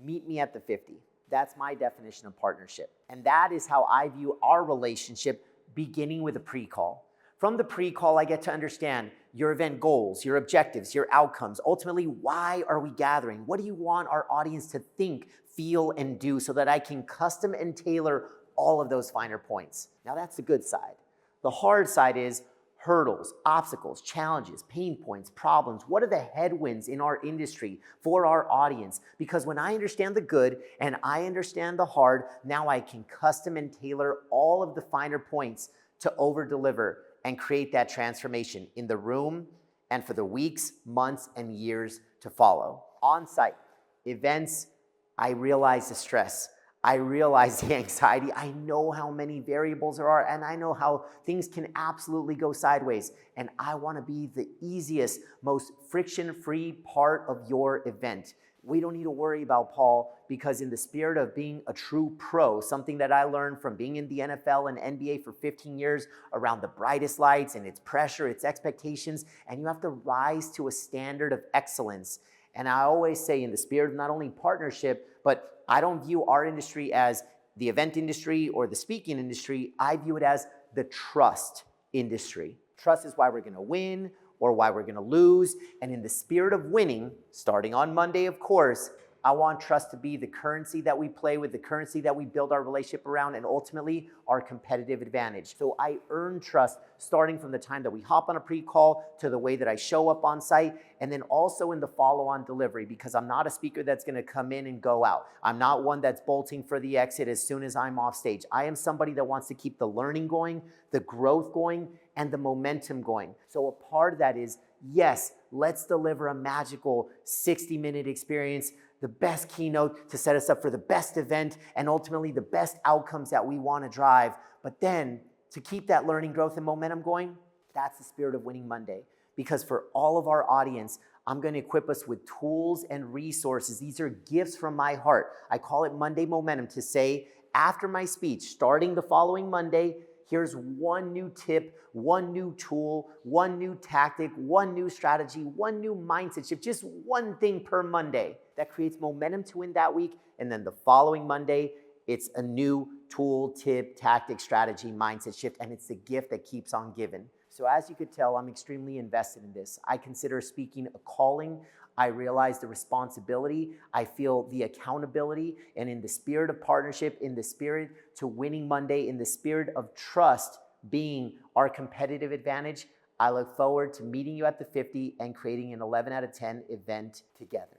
meet me at the 50. That's my definition of partnership. And that is how I view our relationship, beginning with a pre-call. From the pre-call, I get to understand your event goals, your objectives, your outcomes. Ultimately, why are we gathering? What do you want our audience to think, feel, and do so that I can custom and tailor all of those finer points? Now, that's the good side. The hard side is hurdles, obstacles, challenges, pain points, problems. What are the headwinds in our industry for our audience? Because when I understand the good and I understand the hard, now I can custom and tailor all of the finer points to over-deliver and create that transformation in the room and for the weeks, months, and years to follow. On-site events, I realize the stress. I realize the anxiety. I know how many variables there are, and I know how things can absolutely go sideways. And I want to be the easiest, most friction-free part of your event. We don't need to worry about Paul, because in the spirit of being a true pro, something that I learned from being in the NFL and NBA for 15 years around the brightest lights and its pressure, its expectations, and you have to rise to a standard of excellence. And I always say, in the spirit of not only partnership, but I don't view our industry as the event industry or the speaking industry. I view it as the trust industry. Trust is why we're going to win or why we're going to lose. And in the spirit of winning, starting on Monday, of course, I want trust to be the currency that we play with, the currency that we build our relationship around, and ultimately our competitive advantage. So I earn trust starting from the time that we hop on a pre-call to the way that I show up on site, and then also in the follow-on delivery, because I'm not a speaker that's going to come in and go out. I'm not one that's bolting for the exit as soon as I'm off stage. I am somebody that wants to keep the learning going, the growth going, and the momentum going. So a part of that is, yes, let's deliver a magical 60-minute experience, the best keynote to set us up for the best event and ultimately the best outcomes that we want to drive. But then to keep that learning, growth, and momentum going, that's the spirit of Winning Monday. Because for all of our audience, I'm going to equip us with tools and resources. These are gifts from my heart. I call it Monday Momentum, to say after my speech, starting the following Monday, here's one new tip, one new tool, one new tactic, one new strategy, one new mindset shift, just one thing per Monday that creates momentum to win that week. And then the following Monday, it's a new tool, tip, tactic, strategy, mindset shift, and it's the gift that keeps on giving. So as you could tell, I'm extremely invested in this. I consider speaking a calling. I realize the responsibility. I feel the accountability. And in the spirit of partnership, in the spirit to Winning Monday, in the spirit of trust being our competitive advantage, I look forward to meeting you at the 50 and creating an 11 out of 10 event together.